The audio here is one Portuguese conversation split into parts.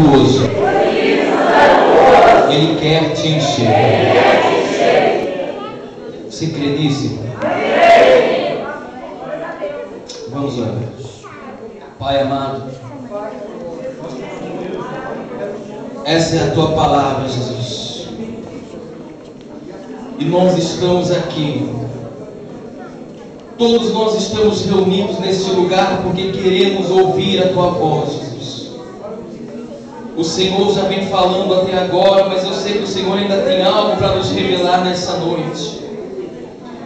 impetuoso. Ele quer te encher. Você crê nisso? Vamos orar. Pai amado, essa é a tua palavra, Jesus. E nós estamos aqui. Todos nós estamos reunidos neste lugar porque queremos ouvir a tua voz, Jesus. O Senhor já vem falando até agora, mas eu sei que o Senhor ainda tem algo para nos revelar nessa noite.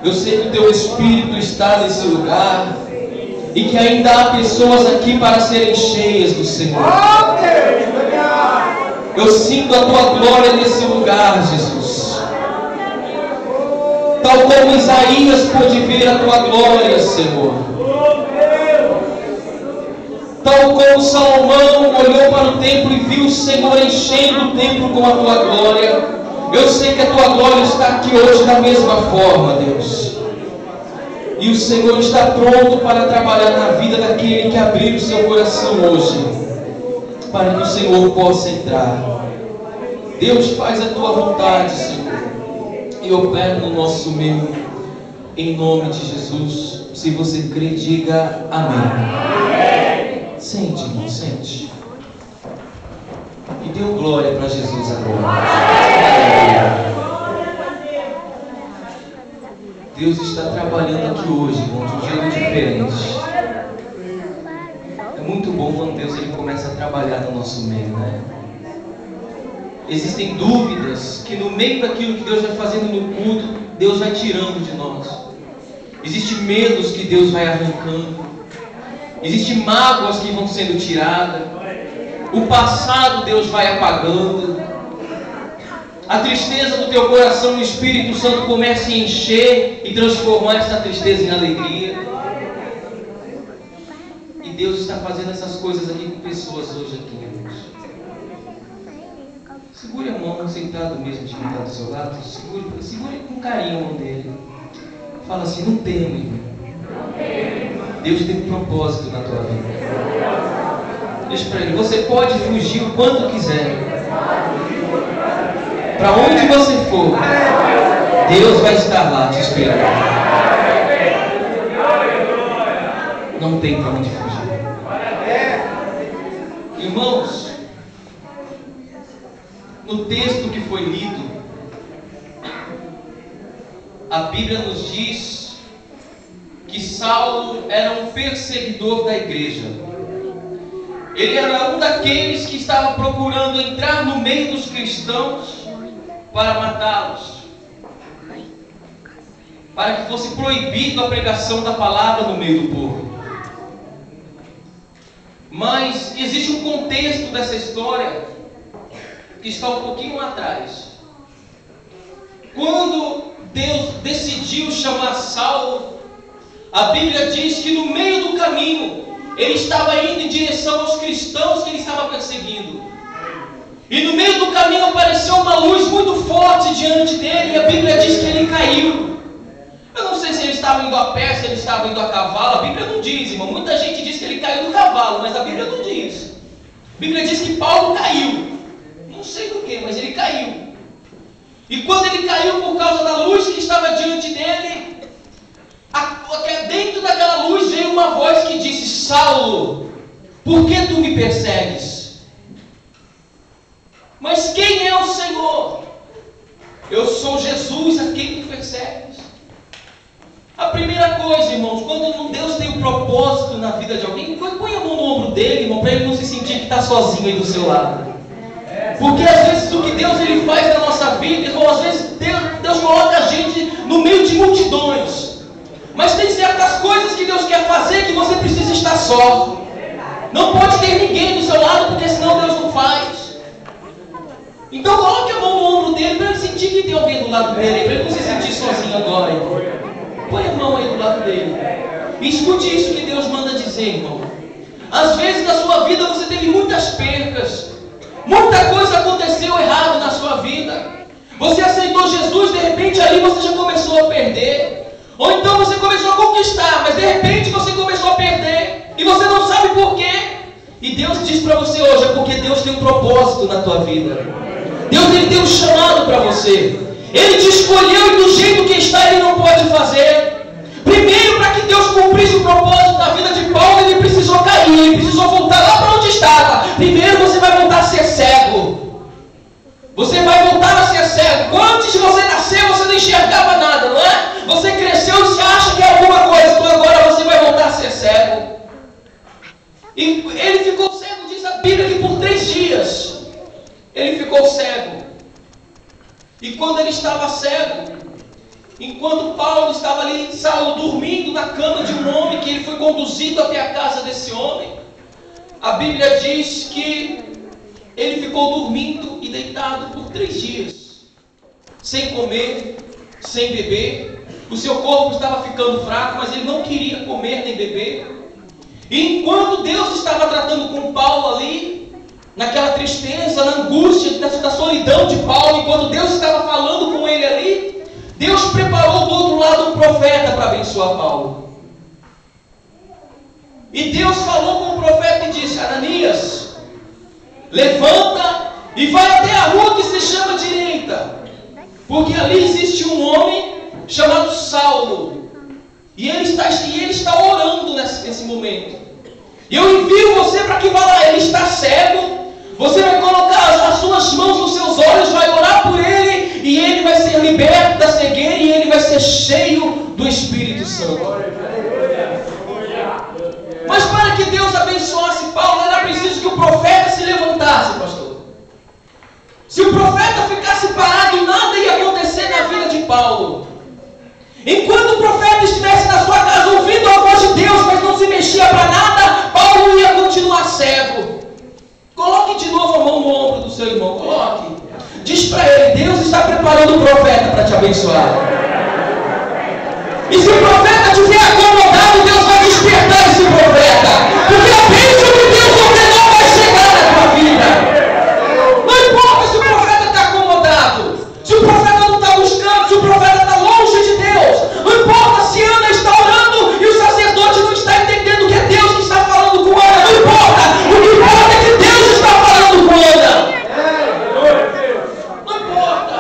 Eu sei que o teu Espírito está nesse lugar e que ainda há pessoas aqui para serem cheias do Senhor. Eu sinto a tua glória nesse lugar, Jesus. Tal como Isaías pôde ver a tua glória, Senhor. Tal como Salomão olhou para o templo e viu o Senhor enchendo o templo com a tua glória. Eu sei que a tua glória está aqui hoje da mesma forma, Deus. E o Senhor está pronto para trabalhar na vida daquele que abrir o seu coração hoje, para que o Senhor possa entrar. Deus, faz a tua vontade, Senhor, e opera no nosso meio, em nome de Jesus. Se você crê, diga amém. Sente, irmão, sente. E dê glória para Jesus agora. Deus está trabalhando aqui hoje, irmão, de um jeito diferente. É muito bom quando Deus ele começa a trabalhar no nosso meio, né? Existem dúvidas que no meio daquilo que Deus vai fazendo no culto, Deus vai tirando de nós. Existem medos que Deus vai arrancando. Existem mágoas que vão sendo tiradas. O passado Deus vai apagando. A tristeza do teu coração, o Espírito Santo começa a encher e transformar essa tristeza em alegria. E Deus está fazendo essas coisas aqui com pessoas hoje aqui, irmãos. Segure a mão, sentado mesmo de quem está do seu lado. Segure com carinho a mão dele. Fala assim: não tema, irmão. Deus tem um propósito na tua vida. Diz para ele: você pode fugir o quanto quiser. Para onde você for, Deus vai estar lá te esperando. Não tem para onde fugir. Irmãos, no texto que foi lido, a Bíblia nos diz que Saulo era um perseguidor da igreja. Ele era um daqueles que estava procurando entrar no meio dos cristãos para matá-los, para que fosse proibido a pregação da palavra no meio do povo. Mas existe um contexto dessa história que está um pouquinho lá atrás. Quando Deus decidiu chamar Saulo, a Bíblia diz que no meio do caminho ele estava indo em direção aos cristãos que ele estava perseguindo. E no meio do caminho apareceu uma luz muito forte diante dele, e a Bíblia diz que ele caiu. Eu não sei se ele estava indo a pé, se ele estava indo a cavalo. A Bíblia não diz, irmão. Muita gente diz que ele caiu do cavalo, mas a Bíblia não diz. A Bíblia diz que Paulo caiu. Não sei do que, mas ele caiu. E quando ele caiu por causa da luz que estava diante dele, dentro daquela luz veio uma voz que disse: Saulo, por que tu me persegues? Mas quem é o Senhor? Eu sou Jesus a quem tu persegues. A primeira coisa, irmãos, quando Deus tem um propósito na vida de alguém, põe a mão no ombro dele, irmão, para ele não se sentir que está sozinho aí do seu lado. Porque às vezes o que Deus ele faz na nossa vida, irmão, às vezes Deus coloca a gente no meio de multidões. Mas tem certas coisas que Deus quer fazer que você precisa estar só. Não pode ter ninguém do seu lado, porque senão Deus não faz. Então coloque a mão no ombro dele para ele sentir que tem alguém do lado dele, para ele não se sentir sozinho agora. Põe a mão aí do lado dele. E escute isso que Deus manda dizer, irmão. Às vezes na sua vida você teve muitas percas. Muita coisa aconteceu errado na sua vida. Você aceitou Jesus, de repente ali você já começou a perder. Ou então você começou a conquistar, mas de repente você começou a perder. E você não sabe por quê. E Deus diz para você hoje, é porque Deus tem um propósito na tua vida. Deus ele tem um chamado para você. Ele te escolheu e do jeito que está ele não pode fazer. Primeiro, para que Deus cumprisse o propósito da vida de Paulo, ele precisou cair, ele precisou voltar lá para onde estava. Primeiro você vai voltar a ser cego. Você vai voltar a ser cego. Antes de você nascer, você não enxergava nada, não é? Você cresceu e se acha que é alguma coisa, então agora você vai voltar a ser cego. E ele ficou cego, diz a Bíblia, que por 3 dias ele ficou cego. E quando ele estava cego, enquanto Paulo estava ali, Saulo, dormindo na cama de um homem, que ele foi conduzido até a casa desse homem, a Bíblia diz que ele ficou dormindo e deitado por 3 dias, sem comer, sem beber. O seu corpo estava ficando fraco, mas ele não queria comer nem beber. E enquanto Deus estava tratando com Paulo ali, naquela tristeza, na angústia, na solidão de Paulo, enquanto Deus estava falando com ele ali, Deus preparou do outro lado um profeta para abençoar Paulo. E Deus falou com o profeta e disse: Ananias, levanta e vai até a rua que se chama Direita, porque ali existe um homem chamado Saulo, e ele está orando nesse momento. E eu envio você para que vá lá. Ele está cego. Você vai colocar as suas mãos nos seus olhos, vai orar por ele, e ele vai ser liberto da cegueira, e ele vai ser cheio do Espírito Santo. Mas para que Deus abençoasse Paulo, era preciso que o profeta se levantasse, pastor. Se o profeta ficasse parado, nada ia acontecer na vida de Paulo. Enquanto o profeta estivesse na sua casa ouvindo a voz de Deus, mas não se mexia para nada, Paulo ia continuar cego. Coloque de novo a mão no ombro do seu irmão, coloque. Diz para ele: Deus está preparando o profeta para te abençoar. E se o profeta estiver acomodado, Deus vai despertar esse profeta, porque a bênção de Deus não vai chegar na tua vida. Não importa se o profeta está acomodado, se o profeta não está buscando, se o profeta está longe de Deus. Não importa se Ana está orando e o sacerdote não está entendendo que é Deus que está falando com Ana. Não importa. O que importa é que Deus está falando com Ana. Não importa.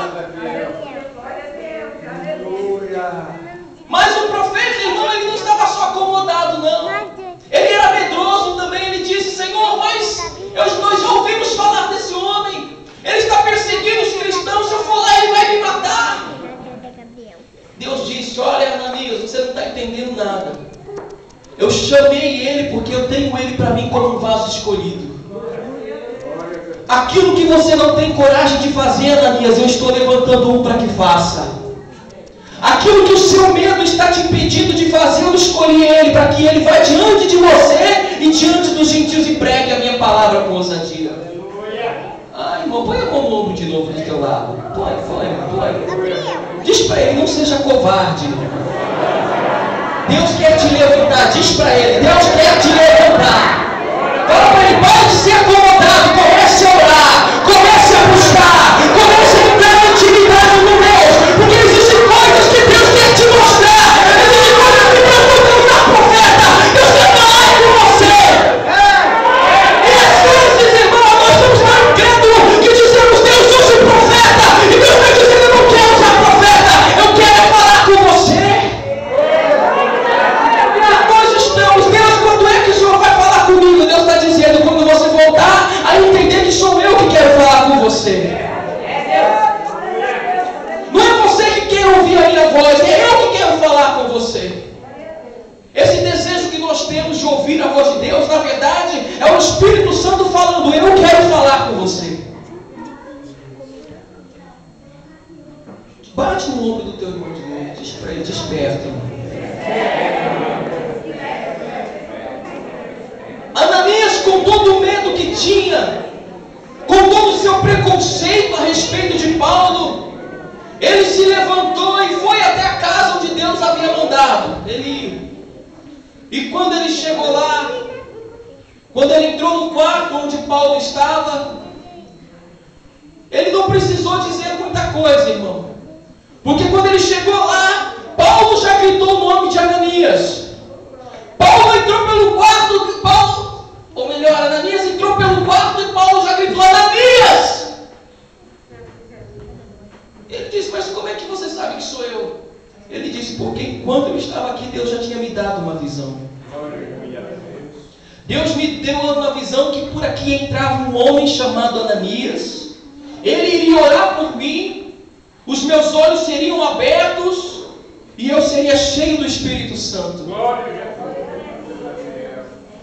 Mas o profeta, irmão, ele não estava só acomodado, não. Ele era medroso também. Ele disse: Senhor, mas nós já ouvimos falar desse homem. Ele está perseguindo os cristãos. Se eu for lá, ele vai me matar. Deus disse: olha, Ananias, você não está entendendo nada. Eu chamei ele porque eu tenho ele para mim como um vaso escolhido. Aquilo que você não tem coragem de fazer, Ananias, eu estou levantando um para que faça. Aquilo que o seu medo está te impedindo de fazer, eu escolhi ele para que ele vá diante de você e diante dos gentios e pregue a minha palavra com ousadia. Ah, irmão, põe a mão no ombro de novo do teu lado. Põe. Diz para ele: não seja covarde. Deus quer te levantar. Diz para ele: Deus quer te levantar. Fala para ele: pare de ser acomodado. Comece a orar. Comece a buscar. Comece a entrar na intimidade com Deus. Porque existem coisas que Deus quer te mostrar. Existem coisas que Deus não quer usar profeta. Deus quer falar com você. E às vezes, irmão, nós estamos lá incrédulos que dizemos: Deus usa o profeta. E Deus está dizendo: eu não quero usar profeta. Eu quero falar com você. Nós estamos: Deus, quando é que o Senhor vai falar comigo? Deus está dizendo: quando você voltar a entender que sou eu que quero falar com você. Não é você que quer ouvir a minha voz, é eu que quero falar com você. Esse desejo que nós temos de ouvir a voz de Deus, na verdade, é o Espírito Santo falando: eu quero falar com você. Bate no ombro do teu irmão de novo, diz para ele: desperta. Ananias, com todo o medo que tinha, com todo o seu preconceito a respeito de Paulo, ele se levantou e foi até a casa onde Deus havia mandado ele ir. E quando ele chegou lá, quando ele entrou no quarto onde Paulo estava, ele não precisou dizer muita coisa, irmão. Porque quando ele chegou lá, Paulo já gritou o nome de Ananias. Paulo entrou pelo quarto, ou melhor, Ananias Deus já tinha me dado uma visão. Deus me deu uma visão que por aqui entrava um homem chamado Ananias. Ele iria orar por mim, os meus olhos seriam abertos e eu seria cheio do Espírito Santo.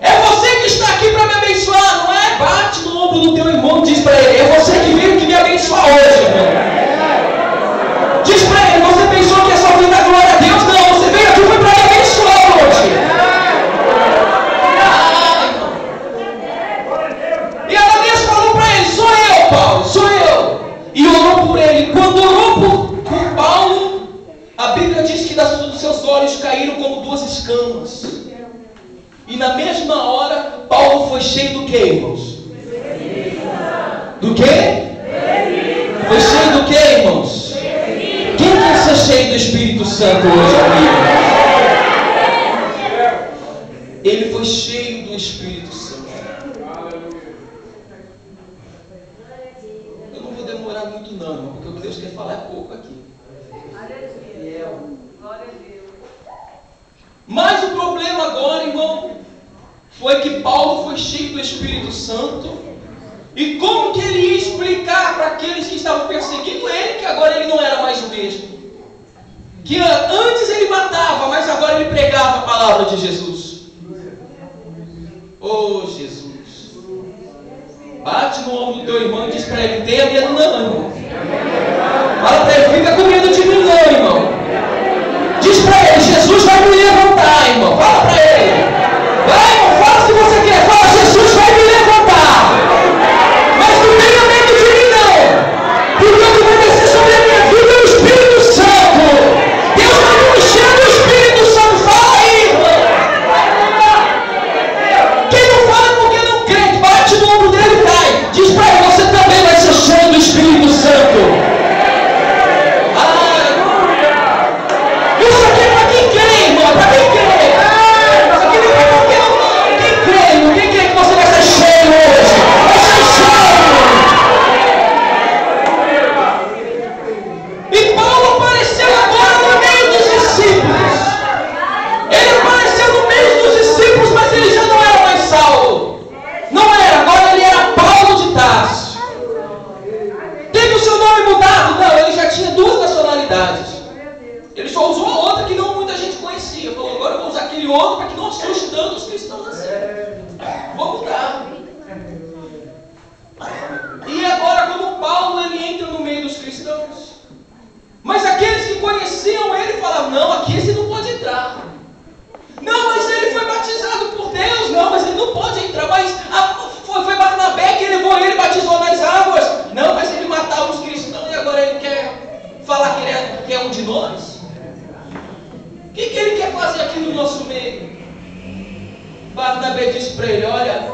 É você que está aqui para me abençoar, não é? Bate no ombro do teu irmão e diz para ele: é você que veio que me abençoar hoje, irmão. Diz para ele: você pensou que é só vir dar glória a Deus? Não, você veio aqui foi para me abençoar hoje. E Ananias falou para ele: sou eu, Paulo, sou eu. E orou por ele. Quando orou por Paulo, a Bíblia diz que dos seus olhos caíram como duas escamas. E na mesma hora, Paulo foi cheio do que, irmãos? Do que? Foi cheio do que, irmãos? Quem quer ser cheio do Espírito Santo hoje, amigo? Ele foi cheio do Espírito Santo. Eu não vou demorar muito não, irmão, porque o que Deus quer falar é pouco aqui. Mas o problema agora, irmão, foi que Paulo foi cheio do Espírito Santo. E como que ele ia explicar para aqueles que estavam perseguindo ele que agora ele não era mais o mesmo? Que antes ele matava, mas agora ele pregava a palavra de Jesus. Oh, Jesus. Bate no ombro do teu irmão e diz para ele: tenha medo não, irmão. Fala para ele: fica com medo de mim não, irmão. Diz para ele: Jesus vai me levantar, irmão. Fala para ele. Vai, irmão, fala se você quer. Fala: Jesus vai me levantar. Mas não tenha medo de mim não. Porque o que vai descer sobre a minha vida é o Espírito Santo. Deus vai me encher do Espírito Santo. Fala aí, irmão. Quem não fala é porque não crê. Bate no ombro dele e cai. Diz para ele: você também vai ser cheio do Espírito Santo. Ele só usou a outra que não muita gente conhecia. Falou: agora eu vou usar aquele outro para que não assuste tanto os cristãos assim. Vou mudar. E agora, como Paulo, ele entra no meio dos cristãos. Mas aqueles que conheciam ele falavam: não, aqui esse não pode entrar. Não, mas ele foi batizado por Deus. Não, mas ele não pode entrar. Mas foi Barnabé que levou ele, batizou nas águas. Não, mas ele matava os cristãos e agora ele quer falar que é um de nós. O que ele quer fazer aqui no nosso meio? Barnabé disse para ele: olha,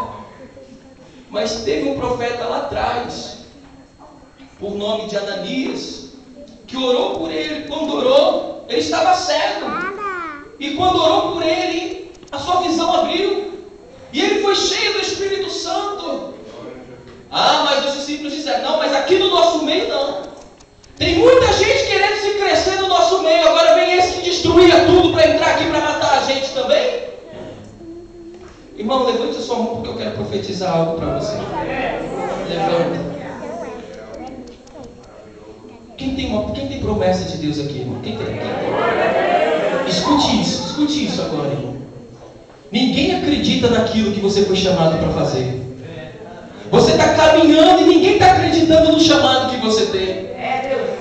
mas teve um profeta lá atrás, por nome de Ananias, que orou por ele. Quando orou, ele estava cego. E quando orou por ele, a sua visão abriu. E ele foi cheio do Espírito Santo. Ah, mas os discípulos disseram: não, mas aqui no nosso meio não. Tem muita gente querendo se crescer no nosso meio. Agora vem esse que destruía tudo para entrar aqui para matar a gente também. Irmão, levante a sua mão porque eu quero profetizar algo para você. Levanta. Quem tem promessa de Deus aqui, irmão? Quem tem? Escute isso agora, irmão. Ninguém acredita naquilo que você foi chamado para fazer. Você está caminhando e ninguém está acreditando no chamado que você tem.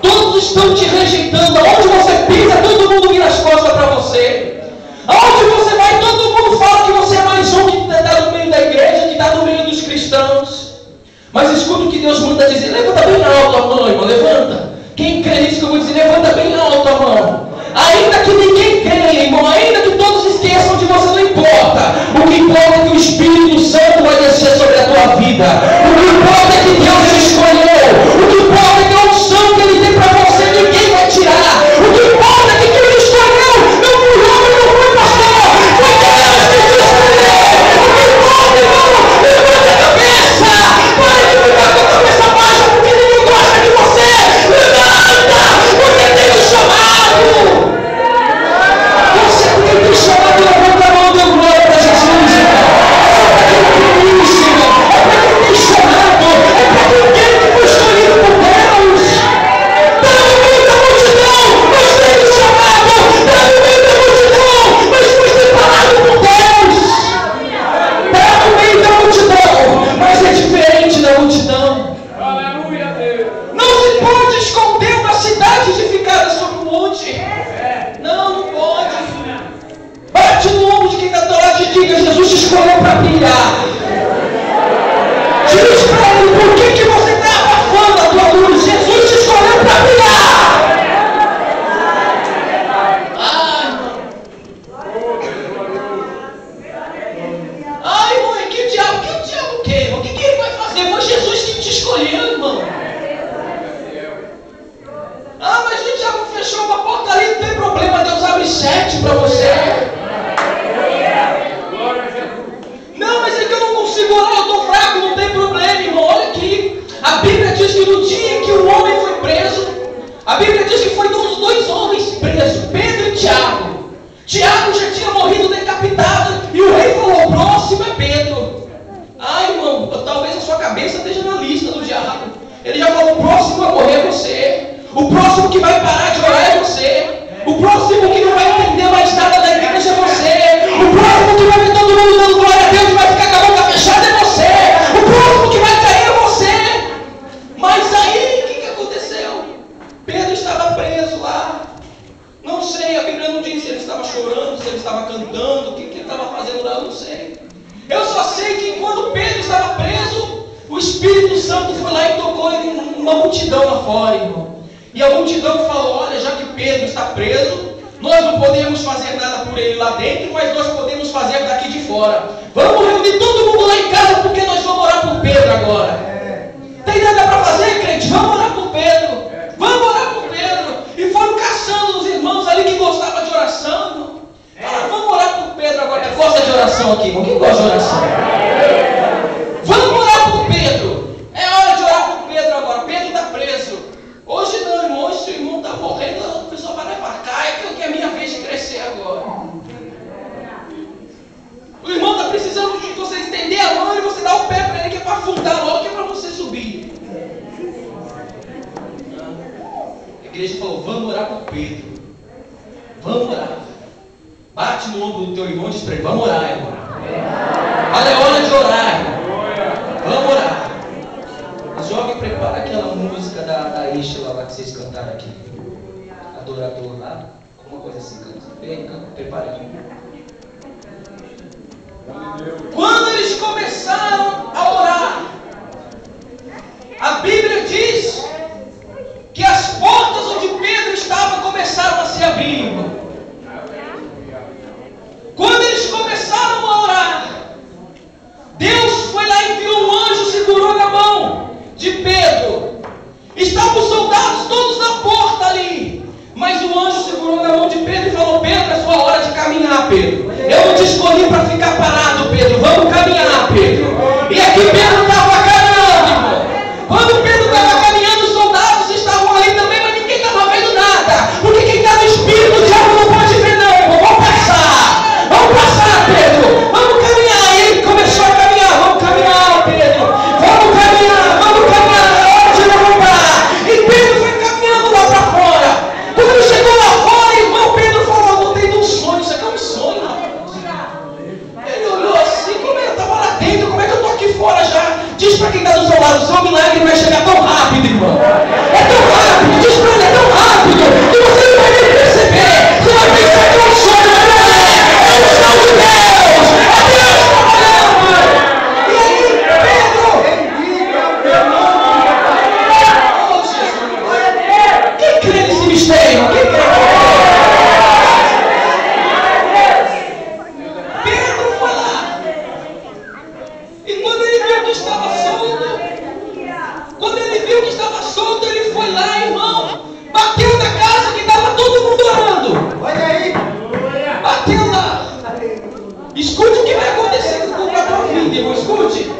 Todos estão te rejeitando. Aonde você pisa, todo mundo vira as costas para você. Aonde você vai, todo mundo fala que você é mais um que está no meio da igreja, que está no meio dos cristãos. Mas escuta o que Deus manda dizer. Levanta bem alto a mão, irmão. Levanta. Quem crê nisso que eu vou dizer, levanta bem alto a mão. Ainda que ninguém creia, irmão, ainda que todos esqueçam de você, não importa. O que importa é que o Espírito Santo vai descer sobre a tua vida. O que importa é que Deus te escolheu. O que importa é que a unção que Ele tem para você, ninguém vai tirar. O que importa é que quem Ele escolheu não fui eu, não fui pastor. Foi Deus que te escolheu. O que importa, irmão, levanta a cabeça. Para de ficar com a cabeça baixa porque ninguém gosta de você. Levanta, porque tem um chamado. Você tem um Aleluia, Deus. Não se pode esconder uma cidade edificada sobre um monte. Não pode. Bate no ombro de quem está do lado e diga: Jesus te escolheu para brilhar. Diz para ele por que você está abafando a tua luz. Jesus te escolheu para brilhar. Ai, irmão, que o diabo quer, irmão? O que ele vai fazer? Foi Jesus que te escolheu, irmão. Ah, mas o diabo fechou uma porta ali, não tem problema, Deus abre 7 para você. Não, mas é que eu não consigo orar, eu estou fraco, não tem problema, irmão. Olha aqui, a Bíblia diz que no dia em que o homem foi preso, a Bíblia diz que foi os 2 homens presos, Pedro e Tiago. Tiago já tinha morrido decapitado e o rei falou: o próximo é Pedro. Ah, irmão, talvez a sua cabeça esteja na lista do diabo. Ele já falou: o próximo a morrer é você. O próximo que vai parar de orar é você. O próximo que não vai entender mais nada da igreja é você. O próximo que vai ver todo mundo dando glória a Deus e vai ficar com a boca fechada é você. O próximo que vai cair é você. Mas aí, o que aconteceu? Pedro estava preso lá. Não sei, a Bíblia não diz se ele estava chorando, se ele estava cantando, o que ele estava fazendo lá, eu não sei. Eu só sei que quando Pedro estava preso, o Espírito Santo foi lá e tocou em uma multidão lá fora, irmão. E a multidão falou: olha, já que Pedro está preso, nós não podemos fazer nada por ele lá dentro, mas nós podemos fazer daqui de fora. Vamos reunir todo mundo lá em casa, porque nós vamos orar por Pedro agora. Tem nada para fazer, crente? Vamos orar por Pedro. Vamos orar por Pedro. E foram caçando os irmãos ali que gostavam de oração, irmão. Falaram: vamos orar por Pedro agora. Quem gosta de oração aqui, irmão? Quem gosta de oração? Vamos orar por Pedro. É hora de orar por Pedro agora. Pedro está preso. Hoje não, irmão. Hoje se o irmão está morrendo, a pessoa vai levar. Cai, que é a minha vez de crescer agora. O irmão está precisando de você estender a mão e você dá o pé para ele, que é para afundar logo, que é para você subir. A igreja falou: vamos orar por Pedro. Vamos orar. Bate no ombro do teu irmão e diz para ele: vamos orar, irmão. Olha, é hora de orar, irmão. Vamos orar. Joga e prepara aquela música da Isla lá que vocês cantaram aqui. Adorador lá. Alguma coisa assim, canta. Vem, prepara aqui. Quando eles começaram a orar, a Bíblia diz que as portas onde Pedro estava começaram a se abrir, irmão. Quando eles começaram a orar, Deus foi lá e enviou um anjo, segurou na mão de Pedro. Estavam os soldados todos na porta ali, mas o anjo segurou na mão de Pedro e falou: Pedro, é sua hora de caminhar, Pedro. Eu não te escolhi para ficar parado, Pedro. Vamos caminhar, Pedro. E aqui Pedro estava caminhando, irmão. Quando Pedro estava caminhando, os soldados estavam ali também, mas ninguém estava vendo nada. Porque quem está no Espírito, o diabo não pode ver, não, irmão. Vamos passar. Vamos passar, Pedro. Vamos caminhar. E ele começou a caminhar. Vamos caminhar, Pedro. Vamos caminhar. Vamos caminhar. É hora de levantar. E Pedro foi caminhando lá para fora. Quando ele chegou lá fora, irmão, Pedro falou: eu voltei de um sonho. Isso aqui é um sonho, rapaz. Ele olhou assim: como eu estava lá dentro, como é que eu estou aqui fora já? Diz para quem está do seu lado: o seu milagre vai chegar tão rápido, irmão. É tão rápido. Diz para ele: é tão rápido que você não vai nem perceber. Você vai pensar que é um sonho, mas não é. É um sinal de Deus. É Deus trabalhando. E aí, Pedro, oh, Jesus. Quem crê nesse mistério? Quem crê? Pedro foi lá. E quando ele viu que estava solto, ele foi lá, irmão. Bateu na casa que estava todo mundo orando. Olha aí. Bateu lá. Escute o que vai acontecer com a tua vida, irmão. Escute.